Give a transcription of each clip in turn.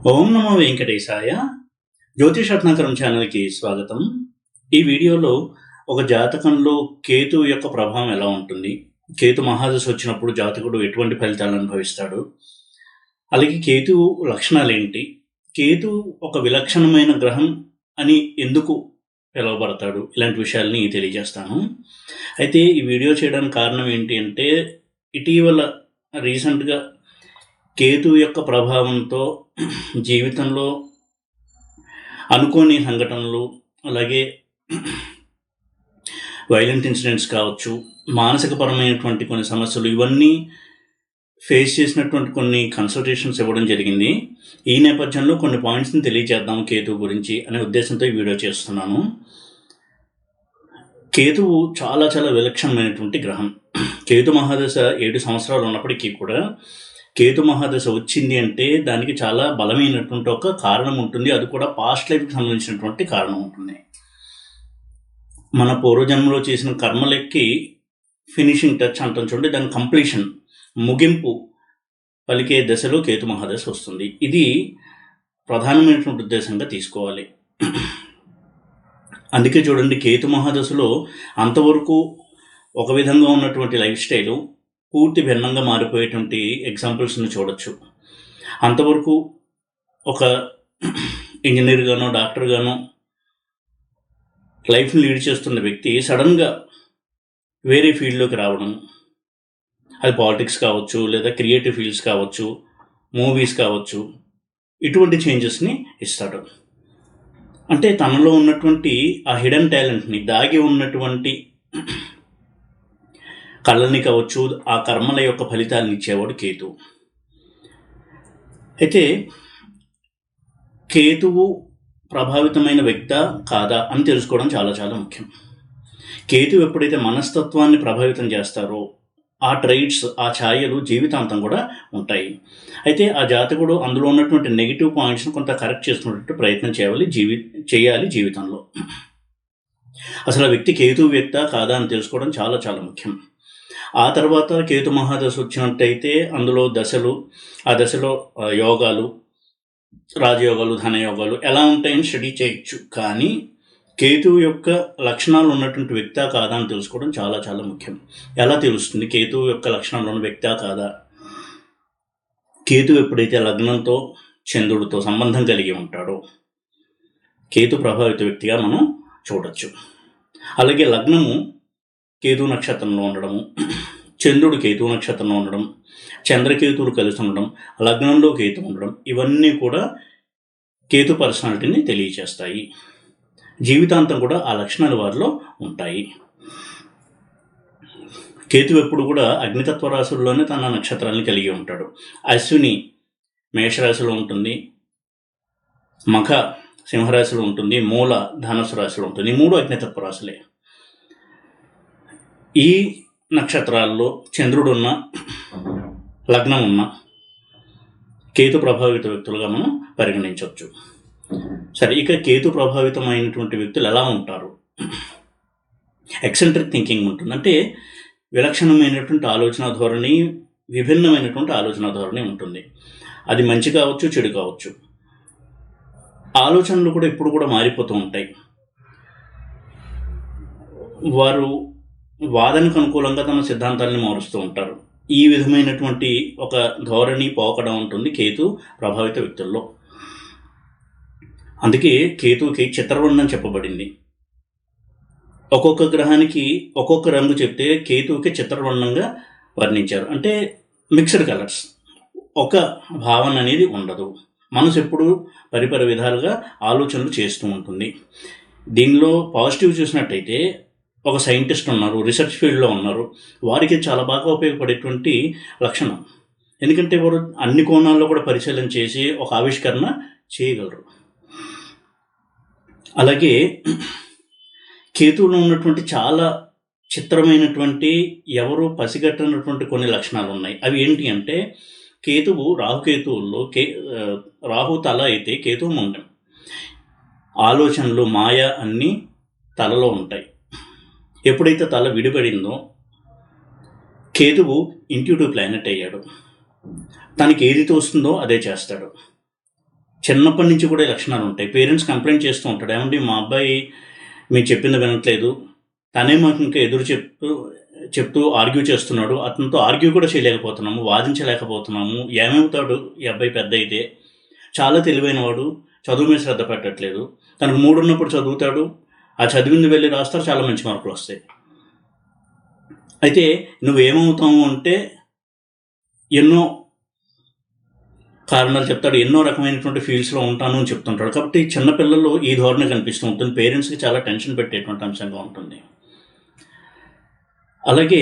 ఓం నమో వెంకటేశాయ. జ్యోతిష్ రత్నాకరం ఛానల్కి స్వాగతం. ఈ వీడియోలో ఒక జాతకంలో కేతు యొక్క ప్రభావం ఎలా ఉంటుంది, కేతు మహాదశ వచ్చినప్పుడు జాతకుడు ఎటువంటి ఫలితాలను అనుభవిస్తాడు, అలాగే కేతు లక్షణాలు ఏంటి, కేతు ఒక విలక్షణమైన గ్రహం అని ఎందుకు పిలువబడతాడు, ఇలాంటి విషయాల్ని తెలియజేస్తాను. అయితే ఈ వీడియో చేయడానికి కారణం ఏంటి అంటే, ఇటీవల రీసెంట్గా కేతు యొక్క ప్రభావంతో జీవితంలో అనుకోని సంఘటనలు, అలాగే వైలెంట్ ఇన్సిడెంట్స్ కావచ్చు, మానసికపరమైనటువంటి కొన్ని సమస్యలు, ఇవన్నీ ఫేస్ చేసినటువంటి కొన్ని కన్సల్టేషన్స్ ఇవ్వడం జరిగింది. ఈ నేపథ్యంలో కొన్ని పాయింట్స్ని తెలియజేద్దాం కేతువు గురించి అనే ఉద్దేశంతో ఈ వీడియో చేస్తున్నాను. కేతువు చాలా చాలా విలక్షణమైనటువంటి గ్రహం. కేతు మహాదశ 7 సంవత్సరాలు ఉన్నప్పటికీ కూడా కేతు మహాదశ వచ్చింది అంటే దానికి చాలా బలమైనటువంటి ఒక కారణం ఉంటుంది. అది కూడా పాస్ట్ లైఫ్కి సంబంధించినటువంటి కారణం ఉంటుంది. మన పూర్వజన్మలో చేసిన కర్మలెక్కి ఫినిషింగ్ టచ్ అంటాం చూడండి, దాని కంప్లీషన్, ముగింపు పలికే దశలో కేతు మహాదశ వస్తుంది. ఇది ప్రధానమైనటువంటి ఉద్దేశంగా తీసుకోవాలి. అందుకే చూడండి, కేతు మహాదశలో అంతవరకు ఒక విధంగా ఉన్నటువంటి లైఫ్ స్టైలు పూర్తి భిన్నంగా మారిపోయేటువంటి ఎగ్జాంపుల్స్ని చూడొచ్చు. అంతవరకు ఒక ఇంజనీర్ గానో డాక్టర్ గానో లైఫ్ని లీడ్ చేస్తున్న వ్యక్తి సడన్గా వేరే ఫీల్డ్లోకి రావడం, అది పాలిటిక్స్ కావచ్చు, లేదా క్రియేటివ్ ఫీల్డ్స్ కావచ్చు, మూవీస్ కావచ్చు, ఇటువంటి చేంజెస్ని ఇస్తాడు. అంటే తనలో ఉన్నటువంటి ఆ హిడెన్ టాలెంట్ని, దాగి ఉన్నటువంటి కళల్ని కావచ్చు, ఆ కర్మల యొక్క ఫలితాలను ఇచ్చేవాడు కేతువు. అయితే కేతువు ప్రభావితమైన వ్యక్తా కాదా అని తెలుసుకోవడం చాలా చాలా ముఖ్యం. కేతువు ఎప్పుడైతే మనస్తత్వాన్ని ప్రభావితం చేస్తారో ఆ ట్రైట్స్, ఆ ఛాయలు జీవితాంతం కూడా ఉంటాయి. అయితే ఆ జాతకుడు అందులో ఉన్నటువంటి నెగిటివ్ పాయింట్స్ని కొంత కరెక్ట్ చేసుకునేటట్టు ప్రయత్నం చేయాలి జీవితంలో. అసలు ఆ వ్యక్తి కేతువు వ్యక్తా కాదా అని తెలుసుకోవడం చాలా చాలా ముఖ్యం. ఆ తర్వాత కేతు మహాదశ వచ్చినట్టయితే అందులో దశలు, ఆ దశలో యోగాలు, రాజయోగాలు, ధనయోగాలు ఎలా ఉంటాయని స్టడీ చేయొచ్చు. కానీ కేతువు యొక్క లక్షణాలు ఉన్నటువంటి వ్యక్తా కాదా అని తెలుసుకోవడం చాలా చాలా ముఖ్యం. ఎలా తెలుస్తుంది కేతువు యొక్క లక్షణాలు ఉన్న వ్యక్తా కాదా? కేతువు ఎప్పుడైతే లగ్నంతో చంద్రుడితో సంబంధం కలిగి ఉంటాడో కేతు ప్రభావిత వ్యక్తిగా మనం చూడొచ్చు. అలాగే లగ్నము కేతు నక్షత్రంలో ఉండడము, చంద్రుడు కేతు నక్షత్రంలో ఉండడం, చంద్రకేతువులు కలిసి ఉండడం, లగ్నంలో కేతు ఉండడం, ఇవన్నీ కూడా కేతు పర్సనాలిటీని తెలియచేస్తాయి. జీవితాంతం కూడా ఆ లక్షణాలు వారిలో ఉంటాయి. కేతు ఎప్పుడు కూడా అగ్నితత్వ రాశుల్లోనే తన నక్షత్రాన్ని కలిగి ఉంటాడు. అశ్విని మేషరాశిలో ఉంటుంది, మఖ సింహరాశిలో ఉంటుంది, మూల ధనుసు రాశిలో ఉంటుంది. ఈ 3 అగ్నితత్వ రాశులే. ఈ నక్షత్రాల్లో చంద్రుడున్న, లగ్నం ఉన్న కేతు ప్రభావిత వ్యక్తులుగా మనం పరిగణించవచ్చు. సరే, ఇక కేతు ప్రభావితమైనటువంటి వ్యక్తులు ఎలా ఉంటారు? ఎక్సెంట్రిక్ థింకింగ్ ఉంటుంది. అంటే విలక్షణమైనటువంటి ఆలోచన ధోరణి, విభిన్నమైనటువంటి ఆలోచన ధోరణి ఉంటుంది. అది మంచి కావచ్చు, చెడు కావచ్చు. ఆలోచనలు కూడా ఎప్పుడు కూడా మారిపోతూ ఉంటాయి. వారు వాదనకు అనుకూలంగా తమ సిద్ధాంతాలను మారుస్తూ ఉంటారు. ఈ విధమైనటువంటి ఒక ధోరణి, పోకడ ఉంటుంది కేతు ప్రభావిత వ్యక్తుల్లో. అందుకే కేతువుకి చిత్రవర్ణం చెప్పబడింది. ఒక్కొక్క గ్రహానికి ఒక్కొక్క రంగు చెప్తే కేతువుకి చిత్రవర్ణంగా వర్ణించారు. అంటే మిక్స్డ్ కలర్స్, ఒక భావన అనేది ఉండదు. మనసు ఎప్పుడు పరిపరి విధాలుగా ఆలోచనలు చేస్తూ ఉంటుంది. దీనిలో పాజిటివ్ చూసినట్టయితే ఒక సైంటిస్ట్ ఉన్నారు, రీసెర్చ్ ఫీల్డ్లో ఉన్నారు, వారికి చాలా బాగా ఉపయోగపడేటువంటి లక్షణం. ఎందుకంటే వారు అన్ని కోణాల్లో కూడా పరిశీలన చేసి ఒక ఆవిష్కరణ చేయగలరు. అలాగే కేతువులో ఉన్నటువంటి చాలా చిత్రమైనటువంటి, ఎవరు పసిగట్టనటువంటి కొన్ని లక్షణాలు ఉన్నాయి. అవి ఏంటి అంటే, కేతువు రాహుకేతువుల్లో రాహు తల అయితే కేతువు ముండం. ఆలోచనలు, మాయ అన్నీ తలలో ఉంటాయి. ఎప్పుడైతే తల విడిపడిందో కేతువు ఇంట్యూటివ్ ప్లానెట్ అయ్యాడు. తనకి ఏది తోస్తుందో అదే చేస్తాడు. చిన్నప్పటి నుంచి కూడా ఈ లక్షణాలు ఉంటాయి. పేరెంట్స్ కంప్లైంట్ చేస్తూ ఉంటాడు, ఏమండి మా అబ్బాయి మీరు చెప్పింది వినట్లేదు, తనే మాకు ఇంకా ఎదురు చెప్తూ ఆర్గ్యూ చేస్తున్నాడు, అతనితో ఆర్గ్యూ కూడా చేయలేకపోతున్నాము, వాదించలేకపోతున్నాము, ఏమవుతాడు ఈ అబ్బాయి పెద్ద అయితే, చాలా తెలివైనవాడు, చదువు మీద శ్రద్ధ పెట్టట్లేదు, తనకు మూడున్నప్పుడు చదువుతాడు, ఆ చదివింది వెళ్ళి రాస్తారు, చాలా మంచి మార్కులు వస్తాయి. అయితే నువ్వేమవుతావు అంటే ఎన్నో కారణాలు చెప్తాడు, ఎన్నో రకమైనటువంటి ఫీల్డ్స్లో ఉంటాను అని చెప్తుంటాడు. కాబట్టి చిన్నపిల్లల్లో ఈ ధోరణి కనిపిస్తూ ఉంటుంది, పేరెంట్స్కి చాలా టెన్షన్ పెట్టేటువంటి అంశంగా ఉంటుంది. అలాగే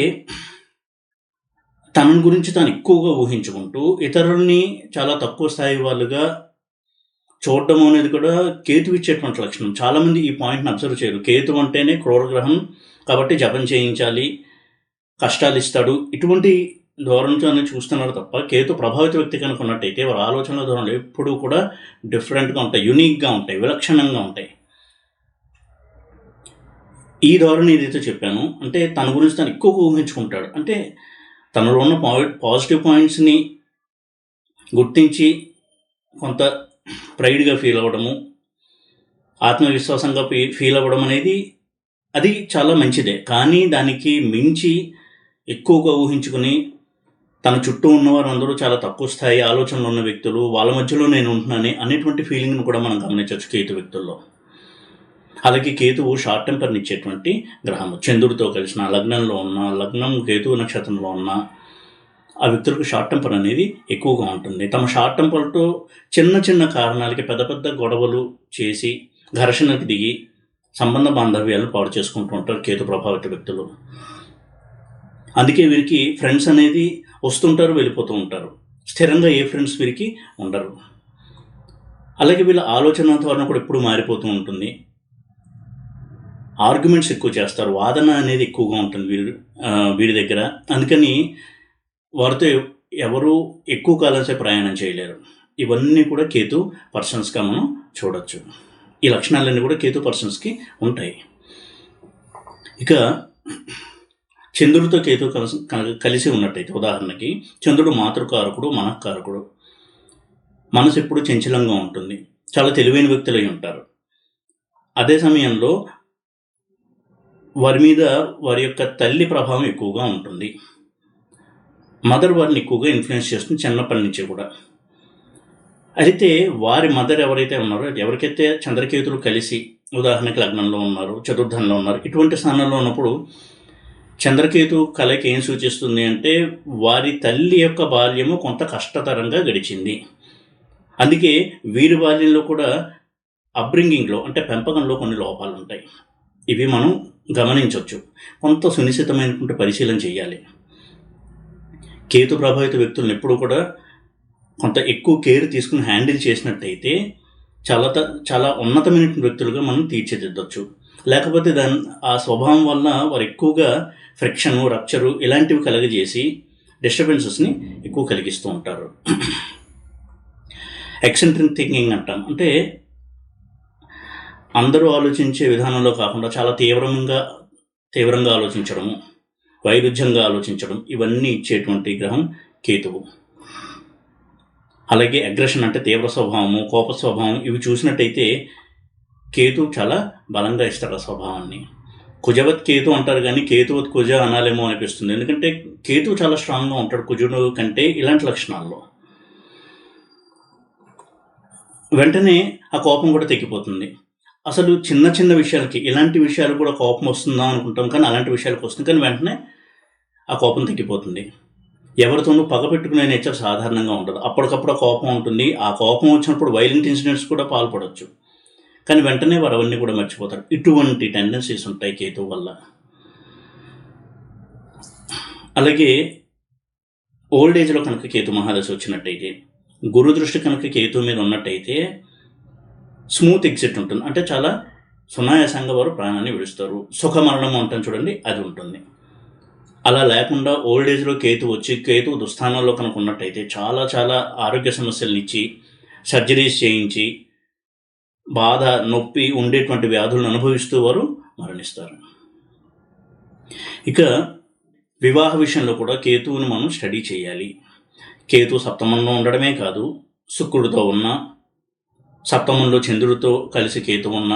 తనని గురించి తాను ఎక్కువగా ఊహించుకుంటూ ఇతరుల్ని చాలా తక్కువ స్థాయి వాళ్ళుగా చూడడం అనేది కూడా కేతు ఇచ్చేటువంటి లక్షణం. చాలామంది ఈ పాయింట్ని అబ్జర్వ్ చేయరు. కేతు అంటేనే క్రూరగ్రహం, కాబట్టి జపం చేయించాలి, కష్టాలు ఇస్తాడు, ఇటువంటి ధోరణితోనే చూస్తున్నారు తప్ప కేతు ప్రభావిత వ్యక్తి కనుక ఉన్నట్టయితే వారి ఆలోచనల ధోరణులు ఎప్పుడూ కూడా డిఫరెంట్గా ఉంటాయి, యునిక్గా ఉంటాయి, విలక్షణంగా ఉంటాయి. ఈ ధోరణి ఏదైతే చెప్పాను అంటే తన గురించి తను ఎక్కువగా ఊహించుకుంటాడు, అంటే తనలో ఉన్న పాజిటివ్ పాయింట్స్ని గుర్తించి కొంత ప్రైడ్గా ఫీల్ అవ్వడము, ఆత్మవిశ్వాసంగా ఫీల్ అవ్వడం అనేది అది చాలా మంచిదే. కానీ దానికి మించి ఎక్కువగా ఊహించుకుని తన చుట్టూ ఉన్నవారు అందరూ చాలా తక్కువ స్థాయి ఆలోచనలు ఉన్న వ్యక్తులు, వాళ్ళ మధ్యలో నేను ఉంటున్నాను అనేటువంటి ఫీలింగ్ను కూడా మనం గమనించవచ్చు కేతు వ్యక్తుల్లో. అలాగే కేతువు షార్ట్ టెంపర్ని ఇచ్చేటువంటి గ్రహము. చంద్రుడితో కలిసిన లగ్నంలో ఉన్న, లగ్నం కేతువు నక్షత్రంలో ఉన్న ఆ వ్యక్తులకు షార్ట్ టెంపర్ అనేది ఎక్కువగా ఉంటుంది. తమ షార్ట్ టెంపర్తో చిన్న చిన్న కారణాలకి పెద్ద పెద్ద గొడవలు చేసి ఘర్షణకు దిగి సంబంధ బాంధవ్యాలు పాడు చేసుకుంటూ ఉంటారు కేతు ప్రభావిత వ్యక్తులు. అందుకే వీరికి ఫ్రెండ్స్ అనేది వస్తుంటారు, వెళ్ళిపోతూ ఉంటారు. స్థిరంగా ఏ ఫ్రెండ్స్ వీరికి ఉండరు. అలాగే వీళ్ళ ఆలోచన ధోరణి కూడా ఎప్పుడు మారిపోతూ ఉంటుంది. ఆర్గ్యుమెంట్స్ ఎక్కువ చేస్తారు, వాదన అనేది ఎక్కువగా ఉంటుంది వీరి దగ్గర. అందుకని వారితో ఎవరు ఎక్కువ కాలంసేపు ప్రయాణం చేయలేరు. ఇవన్నీ కూడా కేతు పర్సన్స్గా మనం చూడొచ్చు. ఈ లక్షణాలన్నీ కూడా కేతు పర్సన్స్కి ఉంటాయి. ఇక చంద్రుడితో కేతు కలిసి ఉన్నట్టయితే, ఉదాహరణకి చంద్రుడు మాతృకారకుడు, మనఃకారకుడు. మనసు ఎప్పుడు చంచలంగా ఉంటుంది, చాలా తెలివైన వ్యక్తులై ఉంటారు. అదే సమయంలో వారి మీద వారి యొక్క తల్లి ప్రభావం ఎక్కువగా ఉంటుంది. మదర్ వారిని ఎక్కువగా ఇన్ఫ్లుయెన్స్ చేస్తుంది చిన్నప్పటి నుంచి కూడా. అయితే వారి మదర్ ఎవరైతే ఉన్నారో, ఎవరికైతే చంద్రకేతులు కలిసి ఉదాహరణకి లగ్నంలో ఉన్నారు, చతుర్థంలో ఉన్నారు, ఇటువంటి స్థానంలో ఉన్నప్పుడు చంద్రకేతు కలయిక ఏం సూచిస్తుంది అంటే వారి తల్లి యొక్క బాల్యము కొంత కష్టతరంగా గడిచింది. అందుకే వీరి బాల్యంలో కూడా అప్బ్రింగింగ్లో అంటే పెంపకంలో కొన్ని లోపాలు ఉంటాయి. ఇవి మనం గమనించవచ్చు. కొంత సునిశ్చితమైనటువంటి పరిశీలన చేయాలి. కేతు ప్రభావిత వ్యక్తులను ఎప్పుడు కూడా కొంత ఎక్కువ కేర్ తీసుకుని హ్యాండిల్ చేసినట్టయితే చాలా ఉన్నతమైన వ్యక్తులుగా మనం తీర్చిదిద్దొచ్చు. లేకపోతే ఆ స్వభావం వల్ల వారు ఎక్కువగా ఫ్రిక్షను, రప్చరు ఇలాంటివి కలగజేసి డిస్టర్బెన్సెస్ని ఎక్కువ కలిగిస్తూ ఉంటారు. ఎక్సెంట్రిక్ థింకింగ్ అంటాం, అంటే అందరూ ఆలోచించే విధానంలో కాకుండా చాలా తీవ్రంగా ఆలోచించడము, వైరుధ్యంగా ఆలోచించడం, ఇవన్నీ ఇచ్చేటువంటి గ్రహం కేతువు. అలాగే అగ్రెషన్ అంటే తీవ్ర స్వభావము, కోప స్వభావం, ఇవి చూసినట్టయితే కేతు చాలా బలంగా ఇస్తాడు ఆ స్వభావాన్ని. కుజవత్ కేతు అంటారు, కానీ కేతువత్ కుజ అనాలేమో అనిపిస్తుంది. ఎందుకంటే కేతు చాలా స్ట్రాంగ్గా ఉంటాడు కుజుడు కంటే ఇలాంటి లక్షణాల్లో. వెంటనే ఆ కోపం కూడా తగ్గిపోతుంది. అసలు చిన్న చిన్న విషయాలకి, ఇలాంటి విషయాలు కూడా కోపం వస్తుందా అనుకుంటాం, కానీ అలాంటి విషయాలకు వస్తుంది, కానీ వెంటనే ఆ కోపం తగ్గిపోతుంది. ఎవరితోనూ పగ పెట్టుకునే నేచర్ సాధారణంగా ఉండదు. అప్పటికప్పుడు ఆ కోపం ఉంటుంది. ఆ కోపం వచ్చినప్పుడు వైలెంట్ ఇన్సిడెంట్స్ కూడా పాల్పడవచ్చు, కానీ వెంటనే వారు అవన్నీ కూడా మర్చిపోతారు. ఇటువంటి టెండెన్సీస్ ఉంటాయి కేతు వల్ల. అలాగే ఓల్డ్ ఏజ్లో కనుక కేతు మహాదశ వచ్చినట్టయితే, గురు దృష్టి కనుక కేతు మీద ఉన్నట్టయితే స్మూత్ ఎగ్జిట్ ఉంటుంది, అంటే చాలా సునాయాసంగా వారు ప్రాణాన్ని విడుస్తారు. సుఖమరణం అంటాం చూడండి, అది ఉంటుంది. అలా లేకుండా ఓల్డ్ ఏజ్లో కేతు వచ్చి కేతు దుస్థానాల్లో కనుక ఉన్నట్టయితే చాలా చాలా ఆరోగ్య సమస్యలను ఇచ్చి సర్జరీస్ చేయించి బాధ, నొప్పి ఉండేటువంటి వ్యాధులను అనుభవిస్తూ వారు మరణిస్తారు. ఇక వివాహ విషయంలో కూడా కేతువుని మనం స్టడీ చేయాలి. కేతు సప్తమంలో ఉండడమే కాదు, శుక్రుడితో ఉన్న సప్తమంలో చంద్రుడితో కలిసి కేతు ఉన్న,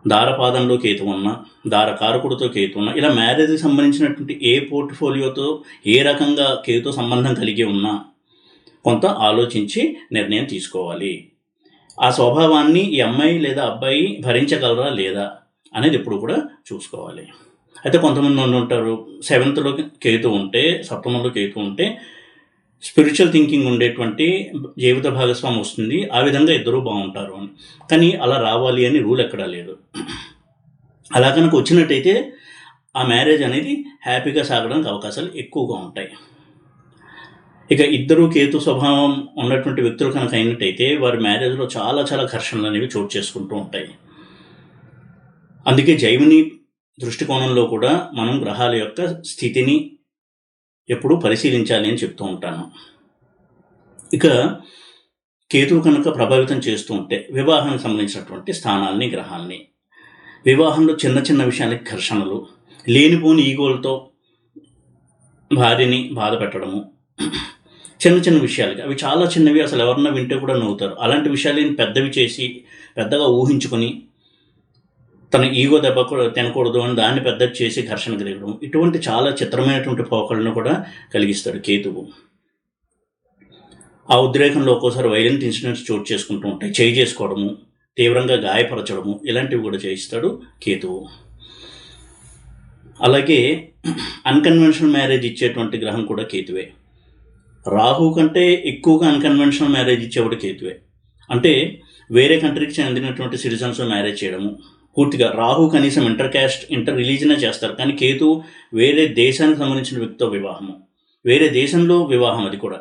దారపాదంలో కేతు ఉన్న, దారకారకుడితో కేతు ఉన్న, ఇలా మ్యారేజ్కి సంబంధించినటువంటి ఏ పోర్ట్ఫోలియోతో ఏ రకంగా కేతు సంబంధం కలిగి ఉన్నా కొంత ఆలోచించి నిర్ణయం తీసుకోవాలి. ఆ స్వభావాన్ని ఈ అమ్మాయి లేదా అబ్బాయి భరించగలరా లేదా అనేది ఎప్పుడు కూడా చూసుకోవాలి. అయితే కొంతమంది ఉంటారు, 7th కేతు ఉంటే, సప్తమంలో కేతు ఉంటే స్పిరిచువల్ థింకింగ్ ఉండేటువంటి జీవిత భాగస్వామి వస్తుంది, ఆ విధంగా ఇద్దరూ బాగుంటారు అని. కానీ అలా రావాలి అని రూల్ ఎక్కడా లేదు. అలా కనుక వచ్చినట్టయితే ఆ మ్యారేజ్ అనేది హ్యాపీగా సాగడానికి అవకాశాలు ఎక్కువగా ఉంటాయి. ఇక ఇద్దరు కేతు స్వభావం ఉన్నటువంటి వ్యక్తులు కనుక అయినట్టయితే వారి మ్యారేజ్లో చాలా చాలా ఘర్షణలు అనేవి చోటు చేసుకుంటూ ఉంటాయి. అందుకే జైమిని దృష్టికోణంలో కూడా మనం గ్రహాల యొక్క స్థితిని ఎప్పుడూ పరిశీలించాలి అని చెప్తూ ఉంటాను. ఇక కేతువు కనుక ప్రభావితం చేస్తూ ఉంటే వివాహానికి సంబంధించినటువంటి స్థానాల్ని, గ్రహాల్ని, వివాహంలో చిన్న చిన్న విషయానికి ఘర్షణలు, లేనిపోని ఈగోలతో భార్యని బాధ పెట్టడము, చిన్న చిన్న విషయాలకి, అవి చాలా చిన్నవి, అసలు ఎవరన్నా వింటే కూడా నవ్వుతారు. అలాంటి విషయాలను పెద్దవి చేసి పెద్దగా ఊహించుకొని తన ఈగో దెబ్బ కూడా తినకూడదు అని దాన్ని పెద్దది చేసి ఘర్షణకు దిగడం, ఇటువంటి చాలా చిత్రమైనటువంటి పోకలను కూడా కలిగిస్తాడు కేతువు. ఆ ఉద్రేకంలో ఒక్కోసారి వైలెంట్ ఇన్సిడెంట్స్ చోటు చేసుకుంటూ ఉంటాయి. చేయి చేసుకోవడము, తీవ్రంగా గాయపరచడము, ఇలాంటివి కూడా చేయిస్తాడు కేతువు. అలాగే అన్కన్వెన్షనల్ మ్యారేజ్ ఇచ్చేటువంటి గ్రహం కూడా కేతువే. రాహు కంటే ఎక్కువగా అన్కన్వెన్షనల్ మ్యారేజ్ ఇచ్చేవాడు కేతువే. అంటే వేరే కంట్రీకి చెందినటువంటి సిటిజన్స్ మ్యారేజ్ చేయడము, పూర్తిగా రాహు కనీసం ఇంటర్ క్యాస్ట్, ఇంటర్ రిలీజనే చేస్తారు, కానీ కేతు వేరే దేశానికి సంబంధించిన వ్యక్తితో వివాహము, వేరే దేశంలో వివాహం, అది కూడా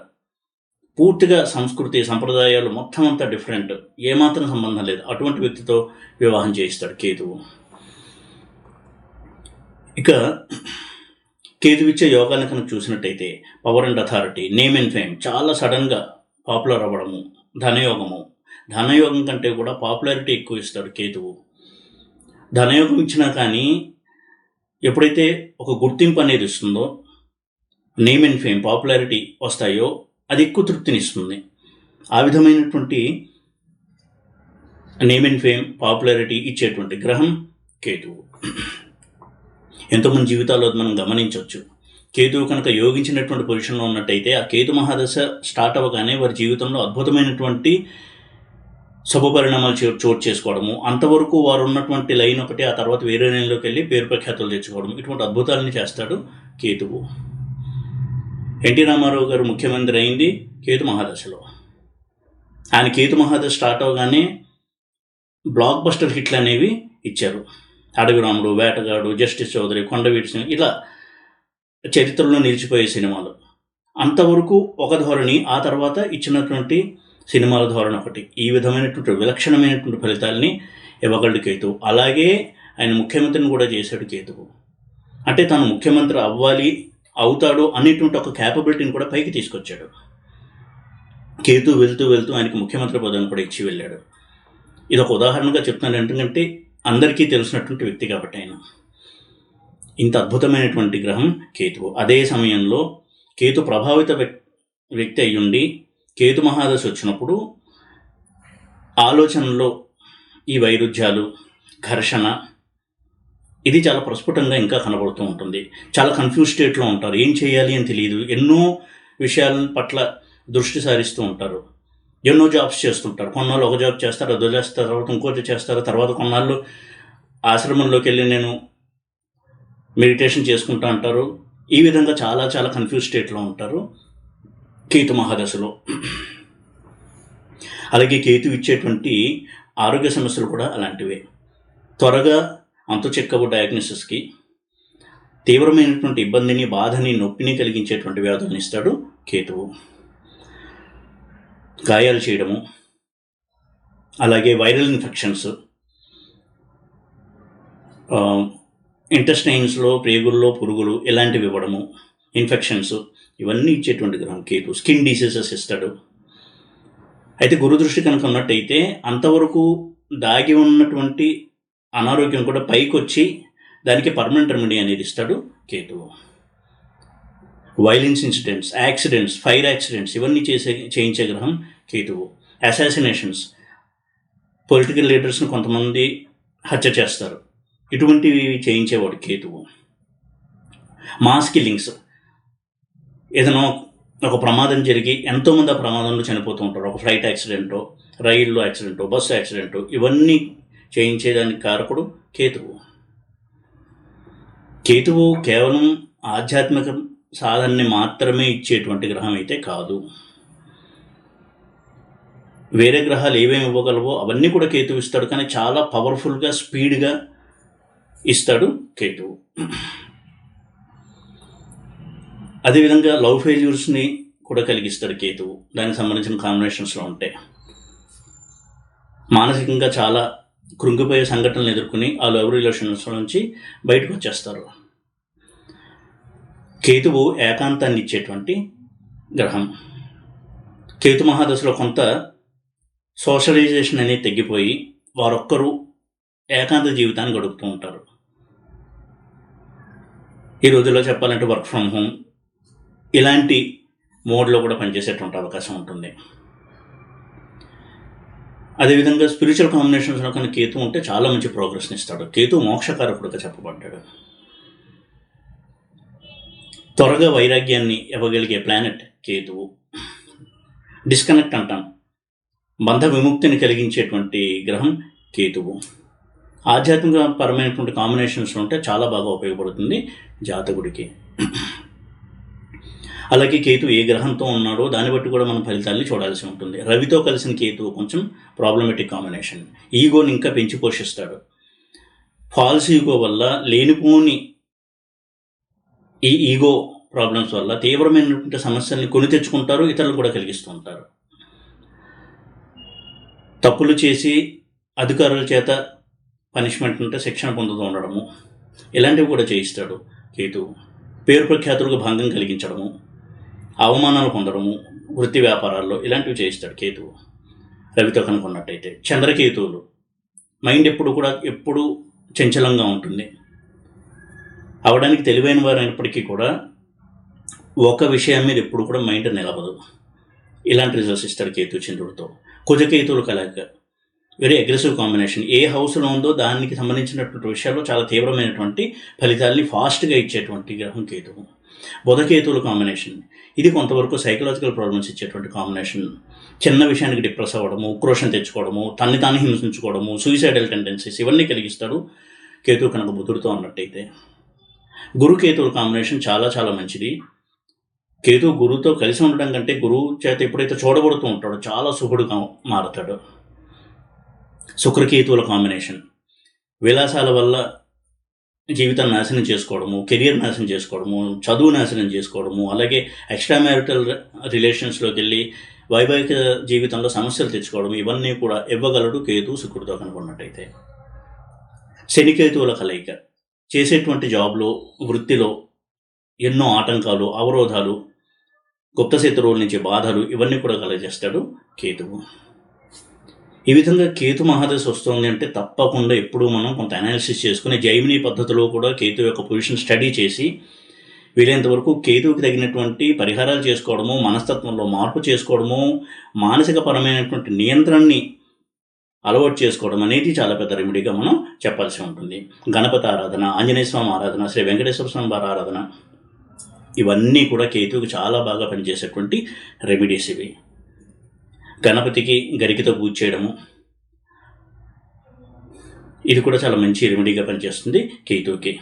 పూర్తిగా సంస్కృతి సంప్రదాయాలు మొత్తం అంతా డిఫరెంట్, ఏమాత్రం సంబంధం లేదు, అటువంటి వ్యక్తితో వివాహం చేయిస్తాడు కేతువు. ఇక కేతు ఇచ్చే యోగాలను కనుక చూసినట్టయితే power and authority, name and fame, చాలా సడన్గా పాపులర్ అవ్వడము, ధనయోగము, ధనయోగం కంటే కూడా పాపులారిటీ ఎక్కువ ఇస్తాడు కేతువు. ధనయోగం ఇచ్చినా కానీ ఎప్పుడైతే ఒక గుర్తింపు అనేది ఇస్తుందో, నేమ్ అండ్ ఫేమ్, పాపులారిటీ వస్తాయో, అది ఎక్కువ తృప్తినిస్తుంది. ఆ విధమైనటువంటి నేమ్ అండ్ ఫేమ్, పాపులారిటీ ఇచ్చేటువంటి గ్రహం కేతువు. ఎంతోమంది జీవితాల్లో మనం గమనించవచ్చు. కేతువు కనుక యోగించినటువంటి పొజిషన్లో ఉన్నట్టయితే ఆ కేతు మహాదశ స్టార్ట్ అవ్వగానే వారి జీవితంలో అద్భుతమైనటువంటి శుభపరిణామాలు చోటు చేసుకోవడము, అంతవరకు వారు ఉన్నటువంటి లైన్ ఒకటి, ఆ తర్వాత వేరే లైన్లోకి వెళ్ళి పేరు ప్రఖ్యాతులు తెచ్చుకోవడం, ఇటువంటి అద్భుతాలని చేస్తాడు కేతువు. ఎన్టీ రామారావు గారు ముఖ్యమంత్రి అయింది కేతు మహాదశలో. ఆయన కేతు మహాదశ స్టార్ట్ అవగానే బ్లాక్ బస్టర్ హిట్లు అనేవి ఇచ్చారు. అడవి రాముడు, వేటగాడు, జస్టిస్ చౌదరి, కొండవీటి సింగ్, ఇలా చరిత్రలో నిలిచిపోయే సినిమాలు. అంతవరకు ఒక ధోరణి, ఆ తర్వాత ఇచ్చినటువంటి సినిమాల ధోరణి ఒకటి. ఈ విధమైనటువంటి విలక్షణమైనటువంటి ఫలితాలని ఇవ్వగలడు కేతువు. అలాగే ఆయన ముఖ్యమంత్రిని కూడా చేశాడు కేతువు. అంటే తను ముఖ్యమంత్రి అవ్వాలి, అవుతాడు అనేటువంటి ఒక క్యాపబిలిటీని కూడా పైకి తీసుకొచ్చాడు. కేతు వెళ్తూ వెళ్తూ ఆయనకి ముఖ్యమంత్రి పదవిని కూడా ఇచ్చి వెళ్ళాడు. ఇది ఒక ఉదాహరణగా చెప్తున్నాను, ఎందుకంటే అందరికీ తెలిసినటువంటి వ్యక్తి కాబట్టి ఆయన. ఇంత అద్భుతమైనటువంటి గ్రహం కేతువు. అదే సమయంలో కేతు ప్రభావిత వ్యక్తి అయ్యుండి కేతు మహాదశ వచ్చినప్పుడు ఆలోచనలో ఈ వైరుధ్యాలు, ఘర్షణ, ఇది చాలా ప్రస్ఫుటంగా ఇంకా కనబడుతూ ఉంటుంది. చాలా కన్ఫ్యూజ్ స్టేట్లో ఉంటారు, ఏం చేయాలి అని తెలియదు, ఎన్నో విషయాల పట్ల దృష్టి సారిస్తూ ఉంటారు, ఎన్నో జాబ్స్ చేస్తుంటారు. కొన్నాళ్ళు ఒక జాబ్ చేస్తారు, అదో చేస్తారు, తర్వాత ఇంకోటి చేస్తారు, తర్వాత కొన్నాళ్ళు ఆశ్రమంలోకి వెళ్ళి నేను మెడిటేషన్ చేసుకుంటా అంటారు. ఈ విధంగా చాలా చాలా కన్ఫ్యూజ్ స్టేట్లో ఉంటారు కేతు మహాదశలో. అలాగే కేతు ఇచ్చేటువంటి ఆరోగ్య సమస్యలు కూడా అలాంటివే. త్వరగా అంతు చెక్కవు డయాగ్నోసిస్కి, తీవ్రమైనటువంటి ఇబ్బందిని, బాధని, నొప్పిని కలిగించేటువంటి వ్యాధులను ఇస్తాడు కేతువు. గాయాలు చేయడము, అలాగే వైరల్ ఇన్ఫెక్షన్స్, ఇంటెస్టైన్స్లో, ప్రేగుల్లో పురుగులు, ఇలాంటివి ఇవ్వడము, ఇన్ఫెక్షన్స్, ఇవన్నీ ఇచ్చేటువంటి గ్రహం కేతు. స్కిన్ డిసీజెస్ ఇస్తాడు. అయితే గురుదృష్టి కనుక ఉన్నట్టయితే అంతవరకు దాగి ఉన్నటువంటి అనారోగ్యం కూడా పైకి వచ్చి దానికి పర్మనెంట్ రెమెడీ అనేది ఇస్తాడు కేతువు. Violence incidents, accidents, fire accidents, ఇవన్నీ చేయించే గ్రహం కేతువు. అసాసినేషన్స్, పొలిటికల్ లీడర్స్ని కొంతమంది హత్య చేస్తారు. ఇటువంటివి చేయించేవాడు కేతువు. మాస్ కిల్లింగ్స్, ఏదైనా ఒక ప్రమాదం జరిగి ఎంతోమంది ఆ ప్రమాదంలో చనిపోతూ ఉంటారు. ఒక ఫ్లైట్ యాక్సిడెంటో, రైల్లో యాక్సిడెంటో, బస్సు యాక్సిడెంటో, ఇవన్నీ చేయించేదానికి కారకుడు కేతువు. కేతువు కేవలం ఆధ్యాత్మిక సాధనని మాత్రమే ఇచ్చేటువంటి గ్రహం అయితే కాదు. వేరే గ్రహాలు ఏమేమి ఇవ్వగలవో అవన్నీ కూడా కేతువు ఇస్తాడు, కానీ చాలా పవర్ఫుల్గా, స్పీడ్గా ఇస్తాడు కేతువు. అదేవిధంగా లవ్ ఫెయిల్యూర్స్ని కూడా కలిగిస్తాడు కేతువు. దానికి సంబంధించిన కాంబినేషన్స్లో ఉంటాయి. మానసికంగా చాలా కృంగిపోయే సంఘటనలు ఎదుర్కొని ఆ లవ్ రిలేషన్స్ నుంచి బయటకు వచ్చేస్తారు. కేతువు ఏకాంతాన్ని ఇచ్చేటువంటి గ్రహం. కేతు మహాదశలో కొంత సోషలైజేషన్ అనేది తగ్గిపోయి వారొక్కరూ ఏకాంత జీవితాన్ని గడుపుతూ ఉంటారు. ఈ రోజుల్లో చెప్పాలంటే వర్క్ ఫ్రమ్ హోమ్ ఇలాంటి మోడ్లో కూడా పనిచేసేటువంటి అవకాశం ఉంటుంది. అదేవిధంగా స్పిరిచువల్ కాంబినేషన్స్లో కానీ కేతు ఉంటే చాలా మంచి ప్రోగ్రెస్ని ఇస్తాడు. కేతు మోక్షకారకుడుగా చెప్పబడ్డాడు. త్వరగా వైరాగ్యాన్ని ఇవ్వగలిగే ప్లానెట్ కేతువు. డిస్కనెక్ట్ అంటాం, బంధ విముక్తిని కలిగించేటువంటి గ్రహం కేతువు. ఆధ్యాత్మిక పరమైనటువంటి కాంబినేషన్స్ ఉంటే చాలా బాగా ఉపయోగపడుతుంది జాతకుడికి. అలాగే కేతు ఏ గ్రహంతో ఉన్నాడో దాన్ని బట్టి కూడా మనం ఫలితాన్ని చూడాల్సి ఉంటుంది. రవితో కలిసిన కేతువు కొంచెం ప్రాబ్లమేటిక్ కాంబినేషన్. ఈగోని ఇంకా పెంచి పోషిస్తాడు. ఫాల్స్ ఈగో వల్ల, లేనిపోని ఈ ఈగో ప్రాబ్లమ్స్ వల్ల తీవ్రమైనటువంటి సమస్యల్ని కొని తెచ్చుకుంటారు, ఇతరులు కూడా కలిగిస్తూ ఉంటారు. తప్పులు చేసి అధికారుల చేత పనిష్మెంట్ అంటే శిక్షణ పొందుతూ ఉండడము, ఇలాంటివి కూడా చేయిస్తాడు కేతువు. పేరు ప్రఖ్యాతులకు భంగం కలిగించడము, అవమానాలు పొందడము, వృత్తి వ్యాపారాల్లో ఇలాంటివి చేయిస్తాడు కేతువు రవితో కనుక్కున్నట్టయితే. చంద్రకేతువులు మైండ్ ఎప్పుడు చంచలంగా ఉంటుంది. అవడానికి తెలివైన వారు అయినప్పటికీ కూడా ఒక విషయం మీద ఎప్పుడు కూడా మైండ్ నిలబడదు. ఇలాంటి రిజల్ట్స్ ఇస్తాడు కేతు చంద్రుడితో. కుజకేతువులు కలయిక వెరీ అగ్రెసివ్ కాంబినేషన్. ఏ హౌస్లో ఉందో దానికి సంబంధించినటువంటి విషయాల్లో చాలా తీవ్రమైనటువంటి ఫలితాలని ఫాస్ట్గా ఇచ్చేటువంటి గ్రహం కేతువు. బుధకేతువుల కాంబినేషన్ ఇది కొంతవరకు సైకలాజికల్ ప్రాబ్లమ్స్ ఇచ్చేటువంటి కాంబినేషన్. చిన్న విషయానికి డిప్రెస్ అవ్వడము, ఉక్రోషం తెచ్చుకోవడము, తన్ని తాను హింసించుకోవడము, సూసైడల్ టెండెన్సీస్ ఇవన్నీ కలిగిస్తాడు కేతువు కనుక బుధుడితో అన్నట్టయితే. గురుకేతువుల కాంబినేషన్ చాలా చాలా మంచిది. కేతువు గురువుతో కలిసి ఉండడం కంటే గురువు చేత ఎప్పుడైతే చూడబడుతూ ఉంటాడో చాలా శుభుడుగా మారుతాడు. శుక్రకేతువుల కాంబినేషన్ విలాసాల వల్ల జీవితాన్ని నాశనం చేసుకోవడము, కెరియర్ నాశనం చేసుకోవడము, చదువు నాశనం చేసుకోవడము, అలాగే ఎక్స్ట్రా మ్యారిటల్ రిలేషన్స్లోకి వెళ్ళి వైవాహిక జీవితంలో సమస్యలు తెచ్చుకోవడం, ఇవన్నీ కూడా ఇవ్వగలడు కేతు శుక్రుడితో కనుక్కున్నట్టయితే. శనికేతువుల కలయిక చేసేటువంటి జాబ్లో, వృత్తిలో ఎన్నో ఆటంకాలు, అవరోధాలు, గుప్త శత్రువుల నుంచి బాధలు ఇవన్నీ కూడా కలగజేస్తాడు కేతువు. ఈ విధంగా కేతు మహాదశ వస్తుంది అంటే తప్పకుండా ఎప్పుడు మనం కొంత అనాలిసిస్ చేసుకుని జైమిని పద్ధతిలో కూడా కేతు యొక్క పొజిషన్ స్టడీ చేసి వీలైనంత వరకు కేతువుకి తగినటువంటి పరిహారాలు చేసుకోవడము, మనస్తత్వంలో మార్పు చేసుకోవడము, మానసిక పరమైనటువంటి నియంత్రణని అలవాటు చేసుకోవడం అనేది చాలా పెద్ద రెమెడీగా మనం చెప్పాల్సి ఉంటుంది. గణపతి ఆరాధన, ఆంజనేయ స్వామి ఆరాధన, శ్రీ వెంకటేశ్వర స్వామి వారి ఆరాధన ఇవన్నీ కూడా కేతువుకి చాలా బాగా పనిచేసేటువంటి రెమెడీస్ ఇవి. గణపతికి గరికతో పూజ చేయడము ఇది కూడా చాలా మంచి రెమెడీగా పనిచేస్తుంది కేతువుకి.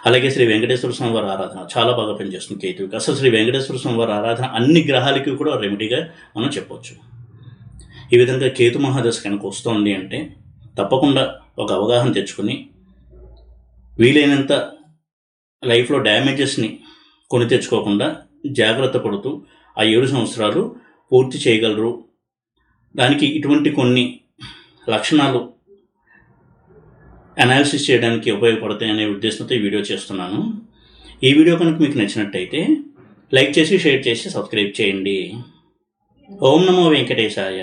అలాగే శ్రీ వెంకటేశ్వర స్వామి వారి ఆరాధన చాలా బాగా పనిచేస్తుంది కేతువుకి. అసలు శ్రీ వెంకటేశ్వర స్వామి వారి ఆరాధన అన్ని గ్రహాలకి కూడా రెమెడీగా మనం చెప్పవచ్చు. ఈ విధంగా కేతు మహాదశ కనుక వస్తుంది అంటే తప్పకుండా ఒక అవగాహన తెచ్చుకొని వీలైనంత లైఫ్లో డ్యామేజెస్ని కొని తెచ్చుకోకుండా జాగ్రత్త పడుతూ ఆ 7 సంవత్సరాలు పూర్తి చేయగలరు. దానికి ఇటువంటి కొన్ని లక్షణాలు అనాలిసిస్ చేయడానికి ఉపయోగపడతాయి అనే ఉద్దేశంతో ఈ వీడియో చేస్తున్నాను. ఈ వీడియో కనుక మీకు నచ్చినట్టయితే లైక్ చేసి, షేర్ చేసి, సబ్స్క్రైబ్ చేయండి. ఓం నమో వెంకటేశాయ.